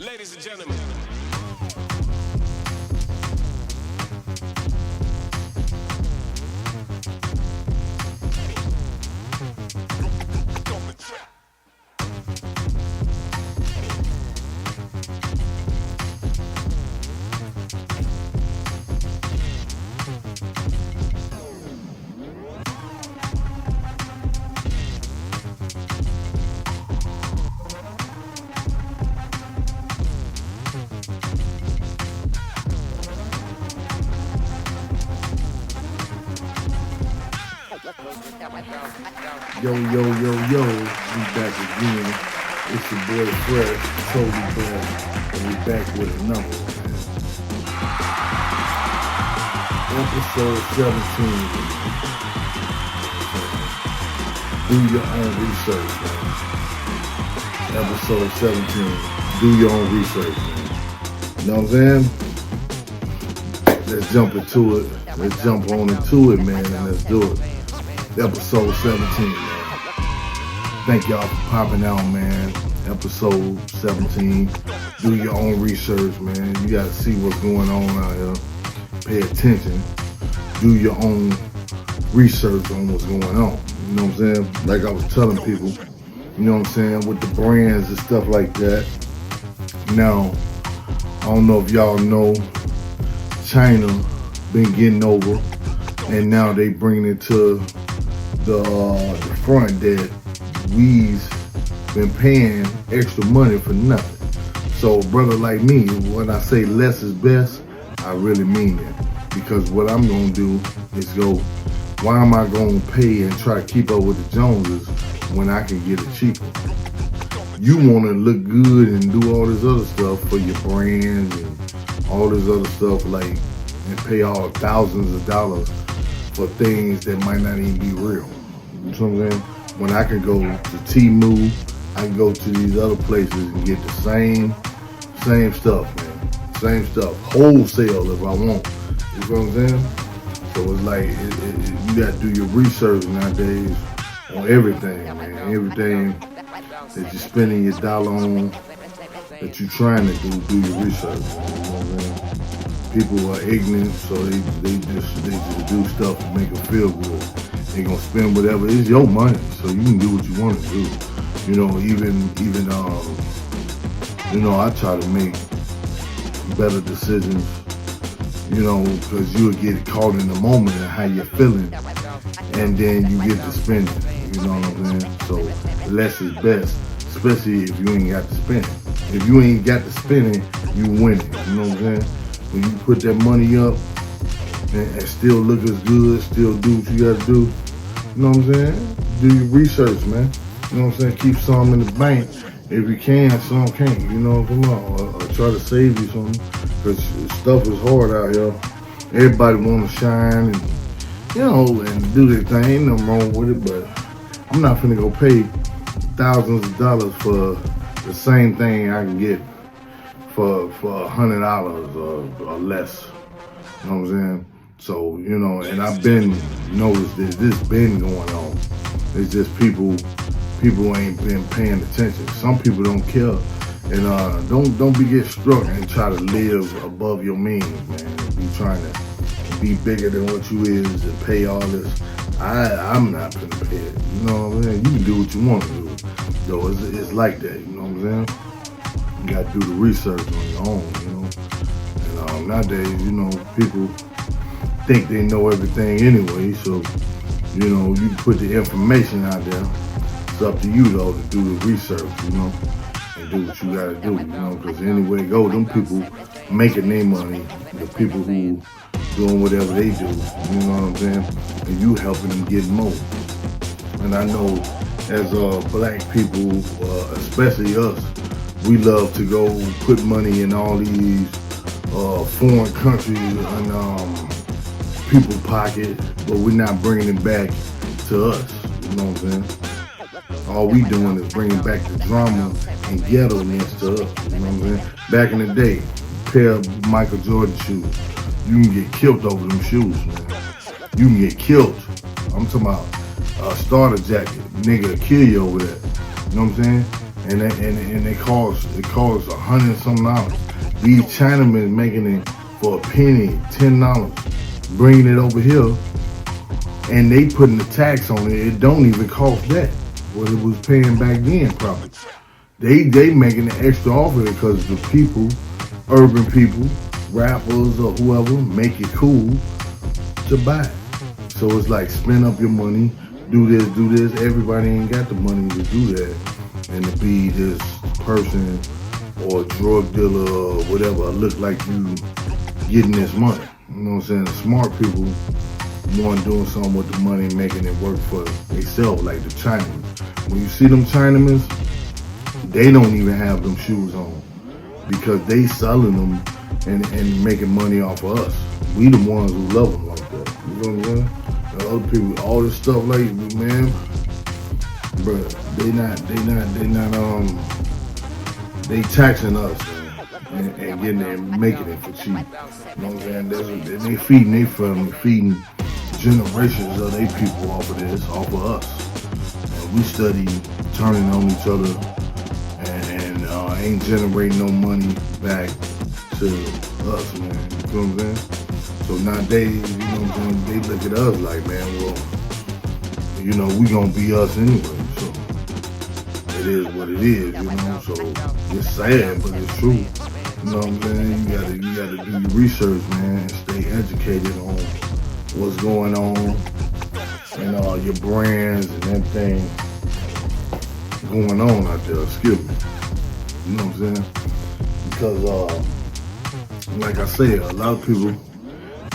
Ladies and gentlemen. Yo, yo, yo, yo, we back again. It's your boy Fresh, totally fresh, and we back with another one, man. Episode 17. Do your own research, man. Episode 17. Do your own research, man. You know what I'm saying? Let's jump into it. Let's jump on into it, man, and let's do it. Episode 17, man. Thank y'all for popping out, man. Episode 17. Do your own research, man. You gotta see what's going on out here. Pay attention. Do your own research on what's going on. You know what I'm saying? Like I was telling people, you know what I'm saying, with the brands and stuff like that. Now, I don't know if y'all know, China been getting over, and now they bringing it to the front that we's been paying extra money for nothing. So brother like me, when I say less is best, I really mean that. Because what I'm gonna do is go, why am I gonna pay and try to keep up with the Joneses when I can get it cheaper? You wanna look good and do all this other stuff for your brands and all this other stuff, like, and pay all thousands of dollars for things that might not even be real. You know what I'm saying? When I can go to Temu, I can go to these other places and get the same stuff, man. Same stuff, wholesale if I want. You know what I'm saying? So it's like, you gotta do your research nowadays on everything, man. Everything that you're spending your dollar on, that you're trying to do your research. You know what I'm saying? People are ignorant, so they just do stuff to make them feel good. They gonna spend whatever. It's your money, so you can do what you want to do. You know, even I try to make better decisions. You know, because you'll get caught in the moment and how you're feeling, and then you get to spend it. You know what I'm saying? So less is best, especially if you ain't got to spend it. If you ain't got to spend it, you win it. You know what I'm saying? When you put that money up and still look as good, still do what you gotta do, you know what I'm saying? Do your research, man. You know what I'm saying? Keep some in the bank if you can, some can't. You know, come on, or try to save you something, because stuff is hard out here. Everybody wanna shine and, you know, and do their thing. Ain't nothing wrong with it, but I'm not finna go pay thousands of dollars for the same thing I can get for $100 or less. You know what I'm saying? So, you know, and I've been noticed that this been going on. It's just people ain't been paying attention. Some people don't care. And don't get struck and try to live above your means, man. Be trying to be bigger than what you is and pay all this. I'm not gonna pay it. You know what I'm saying? You can do what you want to do. Though it's like that, you know what I'm saying? You gotta do the research on your own, you know. And nowadays, you know, people think they know everything anyway, so, you know, you put the information out there. It's up to you, though, to do the research, you know, and do what you gotta do, you know, because anyway go, them people making their money, the people who doing whatever they do, you know what I'm saying, and you helping them get more. And I know as black people, especially us, we love to go put money in all these foreign countries and people's pocket, but we're not bringing it back to us. You know what I'm saying? All we doing is bringing back the drama and ghetto-ness to us. You know what I'm saying? Back in the day, a pair of Michael Jordan shoes, you can get killed over them shoes, man. You can get killed. I'm talking about a starter jacket, nigga, kill you over that. You know what I'm saying? and it costs $100 some. These Chinamen making it for a penny, $10, bringing it over here, and they putting the tax on it. It don't even cost that what it was paying back then probably. They making it extra off of it because the people, urban people, rappers or whoever, make it cool to buy it. So it's like spend up your money, do this. Everybody ain't got the money to do that and to be this person or drug dealer or whatever, look like you getting this money. You know what I'm saying? The smart people want doing something with the money and making it work for themselves, like the Chinamen. When you see them Chinamen, they don't even have them shoes on because they selling them and making money off of us. We the ones who love them like that. You know what I'm saying? The other people, all this stuff like, man, bro, they taxing us and getting it and making it for cheap. You know what I'm saying? They feeding their family, feeding generations of their people off of this, off of us. And we study turning on each other and ain't generating no money back to us, man. You feel what I'm saying? So nowadays, you know what I'm saying, they look at us like, man, well, you know, we gonna be us anyway. So it is what it is, you know. So it's sad, but it's true. You know what I'm saying? You gotta do your research, man, and stay educated on what's going on and all your brands and everything going on out there. Excuse me. You know what I'm saying? Because, like I said, a lot of people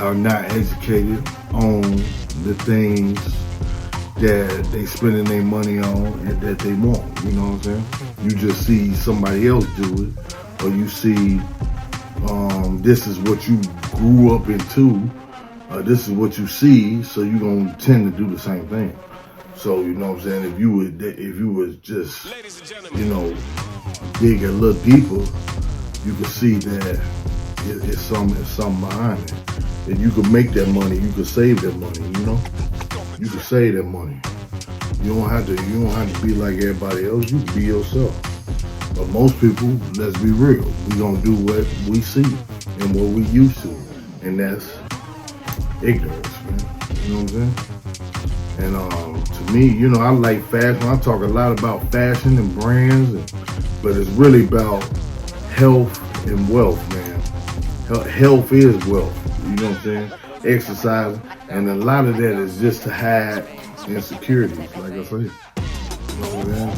are not educated on the things that they spending their money on and that they want. You know what I'm saying? You just see somebody else do it, or you see this is what you grew up into. This is what you see, so you're gonna tend to do the same thing. So you know what I'm saying? If you was just, you know, dig a little deeper, you could see that it's something behind it. And you could make that money, you could save that money, you know? You could save that money. You don't have to be like everybody else, you can be yourself. But most people, let's be real, we gonna do what we see and what we used to. And that's ignorance, man. You know what I'm saying? And to me, you know, I like fashion. I talk a lot about fashion and brands, but it's really about health and wealth, man. Health is wealth. You know what I'm saying? Exercise, and a lot of that is just to hide insecurities, like I said. You know what I'm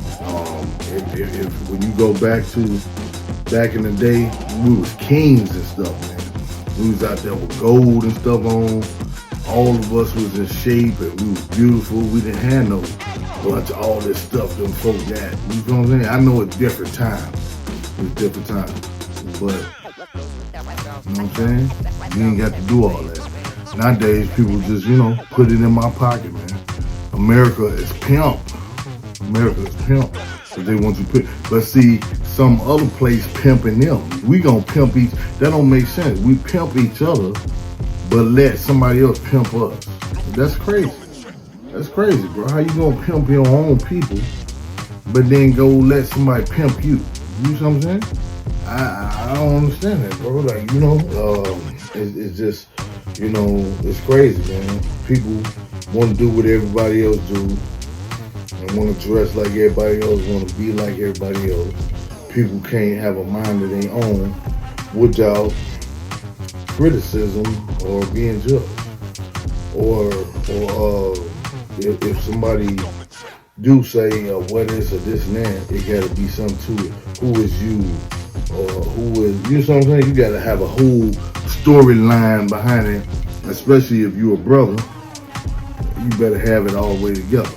saying? If when you go back in the day, we was kings and stuff, man. We was out there with gold and stuff on. All of us was in shape and we was beautiful. We didn't have no bunch of all this stuff them folk got. You know what I'm saying? I know it's different times. It's different times. But, you know what I'm saying? You ain't got to do all that. Nowadays, people just, you know, put it in my pocket, man. America is pimp. America is pimp. But they want you to put, but see, some other place pimping them. We gonna pimp that don't make sense. We pimp each other, but let somebody else pimp us. That's crazy. That's crazy, bro. How you gonna pimp your own people, but then go let somebody pimp you? You know what I'm saying? I don't understand that, bro. Like, you know, it's just, you know, it's crazy, man. People want to do what everybody else do and want to dress like everybody else, want to be like everybody else. People can't have a mind of their own without criticism or being judged. Or if somebody do say what is or this and that, it got to be something to it. Who is you? Or who is, you know what I'm saying? You got to have a whole storyline behind it, especially if you're a brother. You better have it all the way together.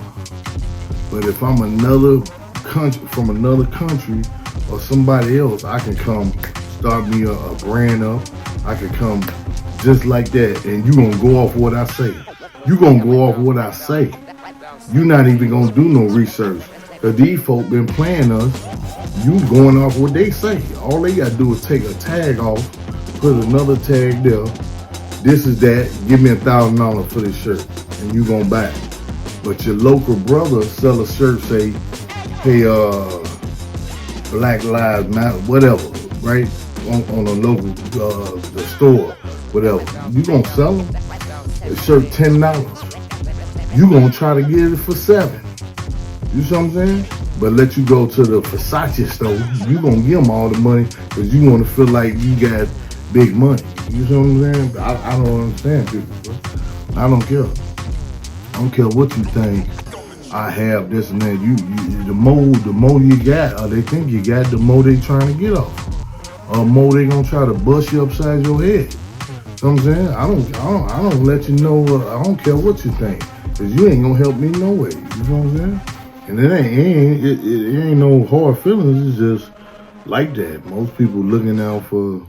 But if I'm from another country or somebody else, I can come start me a brand up. I can come just like that, and you gonna go off what I say. You gonna go off what I say. You not even gonna do no research. Cause these folk been playing us. You going off what they say. All they gotta do is take a tag off, put another tag there. This is that. Give me $1,000 for this shirt, and you gonna buy it. But your local brother sell a shirt, say, hey, Black Lives Matter, whatever, right? On a local the store, whatever. You gonna sell them a shirt $10. You gonna try to get it for $7. You see what I'm saying? But let you go to the Versace store, you gonna give them all the money because you want to feel like you got big money. You see what I'm saying? I don't understand people, bro. I don't care. I don't care what you think. I have this and that. The more you got, or they think you got, the more they trying to get off. Or more they gonna try to bust you upside your head. You know what I'm saying? I don't let you know. I don't care what you think, cause you ain't gonna help me no way. You know what I'm saying? And it ain't no hard feelings. It's just like that. Most people looking out for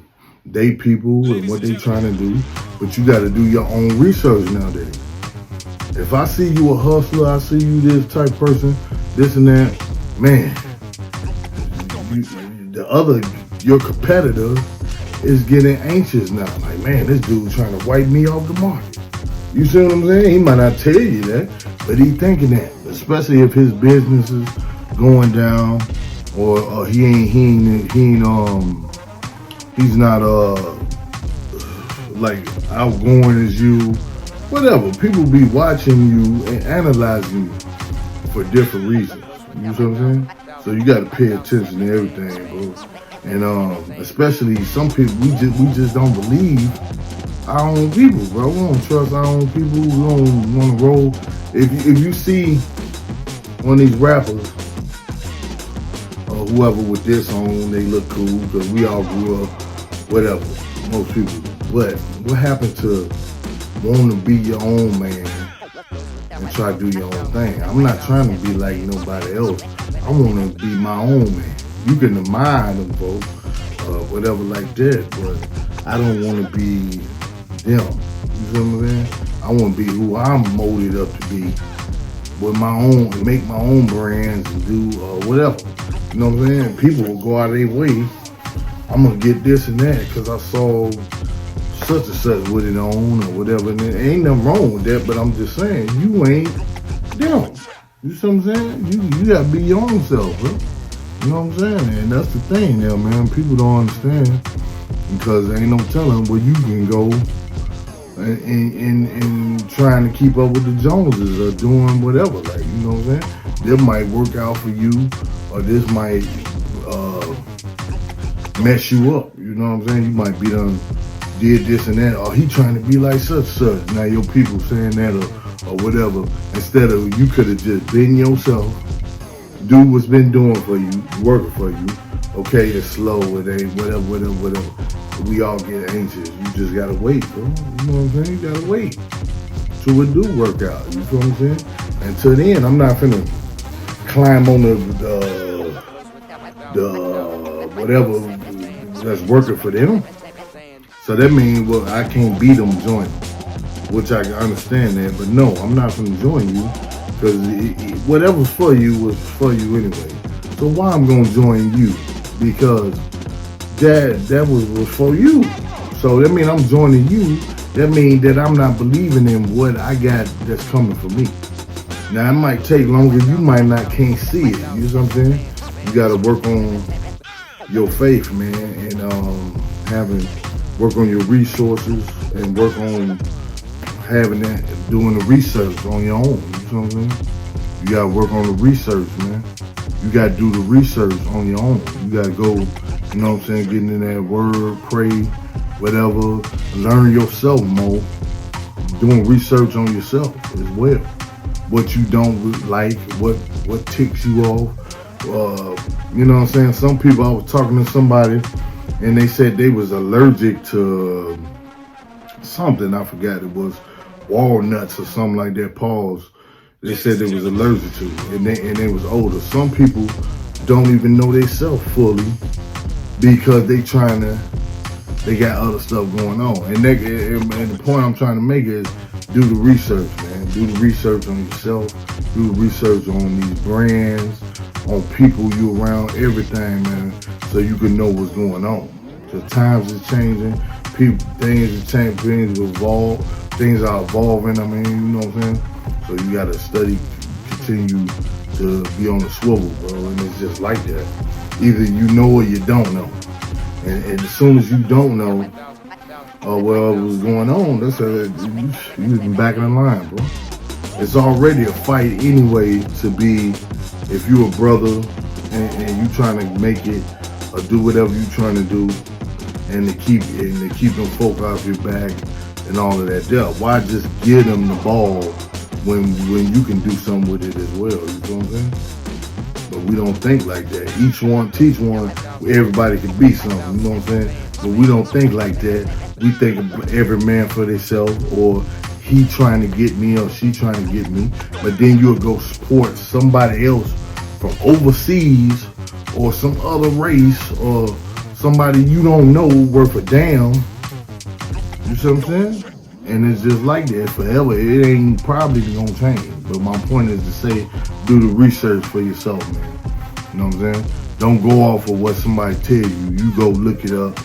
they people and what they trying to do, but you got to do your own research nowadays. If I see you a hustler, I see you this type person, this and that, man, your competitor is getting anxious now. Like, man, this dude's trying to wipe me off the market. You see what I'm saying? He might not tell you that, but he thinking that, especially if his business is going down, or he's not like outgoing as you. Whatever, people be watching you and analyzing you for different reasons. You know what I'm saying? So you got to pay attention to everything, bro. And especially some people, we just don't believe our own people, bro. We don't trust our own people. We don't want to roll. If you see one of these rappers or whoever with this on, they look cool because we all grew up, whatever, most people. But what happened to want to be your own man and try to do your own thing? I'm not trying to be like nobody else. I want to be my own man. You can admire them folks, whatever like that, but I don't want to be them. You feel what I'm saying? I want to be who I'm molded up to be with my own, and make my own brands and do whatever. You know what I'm saying? People will go out of their way. I'm going to get this and that because I saw such and such with it on or whatever. And there ain't nothing wrong with that, but I'm just saying, you ain't them. You see what I'm saying? You got to be your own self, bro. You know what I'm saying? And that's the thing there, man. People don't understand because there ain't no telling where you can go and trying to keep up with the Joneses or doing whatever. Like, you know what I'm saying? This might work out for you, or this might mess you up. You know what I'm saying? You might be done did this and that, or he trying to be like such. Now your people saying that or whatever. Instead of, you could have just been yourself, do what's been doing for you, working for you. Okay, it's slow, it ain't whatever. We all get anxious. You just gotta wait, bro. You know what I'm saying? You gotta wait till it do work out. You feel what I'm saying? Until then, I'm not finna climb on the whatever that's working for them. So that means, well, I can't beat them joining, which I can understand that. But no, I'm not going to join you because whatever's for you was for you anyway. So why I'm going to join you? Because that was for you. So that means I'm joining you. That means that I'm not believing in what I got that's coming for me. Now, it might take longer. You might not can't see it. You know what I'm saying? You got to work on your faith, man, and work on your resources and work on doing the research on your own. You know what I'm saying? You gotta work on the research, man. You gotta do the research on your own. You gotta go, you know what I'm saying, getting in that word, pray, whatever, learn yourself more, doing research on yourself as well. What you don't like, what ticks you off. You know what I'm saying? Some people, I was talking to somebody, and they said they was allergic to something. I forgot, it was walnuts or something like that. Pause. They said they was allergic to, and they was older. Some people don't even know themselves fully because they got other stuff going on. And the point I'm trying to make is do the research, man. Do the research on yourself. Do the research on these brands, on people you around, everything, man, so you can know what's going on. Because times is changing, things are changing, things evolve, things are evolving, I mean, you know what I'm saying? So you gotta study, continue to be on the swivel, bro, and it's just like that. Either you know or you don't know. And as soon as you don't know, what's going on, you've been back in the line, bro. It's already a fight anyway to be, if you're a brother and you trying to make it or do whatever you trying to do, and to keep them folk off your back and all of that stuff. Why just give them the ball when you can do something with it as well? You know what I'm saying? But we don't think like that. Each one teach one. Everybody can be something. You know what I'm saying? But we don't think like that. We think of every man for themselves, or he trying to get me or she trying to get me. But then you'll go support somebody else from overseas or some other race or somebody you don't know worth a damn. You see what I'm saying? And it's just like that forever. It ain't probably gonna change. But my point is to say, do the research for yourself, man. You know what I'm saying? Don't go off of what somebody tell you. You go look it up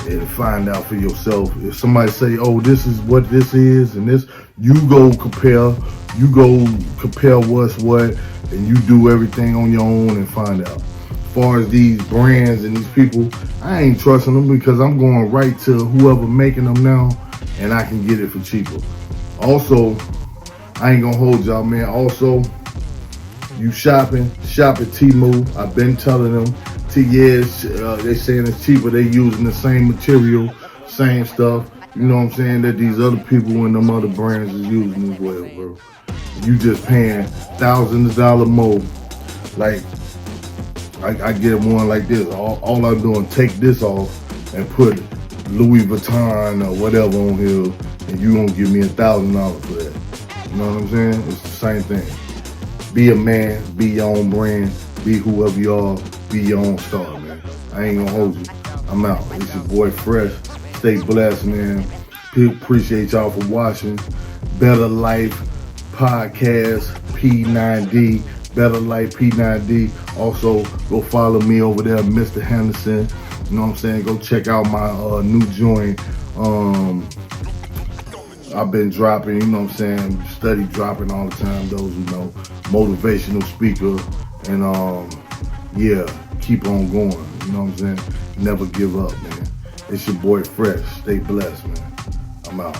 and find out for yourself. If somebody say, oh, this is what this is and this, you go compare what's what, and you do everything on your own and find out. As far as these brands and these people, I ain't trusting them because I'm going right to whoever making them now, and I can get it for cheaper. Also, I ain't gonna hold y'all, man. Also, you shop at Temu. I've been telling them, they saying it's cheaper. They using the same material, same stuff. You know what I'm saying? That these other people and them other brands is using as well, bro. You just paying thousands of dollars more. Like, I get one like this. All I'm doing, take this off and put Louis Vuitton or whatever on here, and you gonna give me $1,000 for that. You know what I'm saying? It's the same thing. Be a man, be your own brand, be whoever you are, be your own star, man. I ain't gonna hold you. I'm out. It's your boy Fresh. Stay blessed, man. Appreciate y'all for watching. Better Life Podcast P9D. Better Life P9D. Also, go follow me over there, Mr. Henderson. You know what I'm saying? Go check out my new joint. I've been dropping, you know what I'm saying? Steady dropping all the time. Those who know, motivational speaker. And yeah, keep on going. You know what I'm saying? Never give up, man. It's your boy Fresh. Stay blessed, man. I'm out.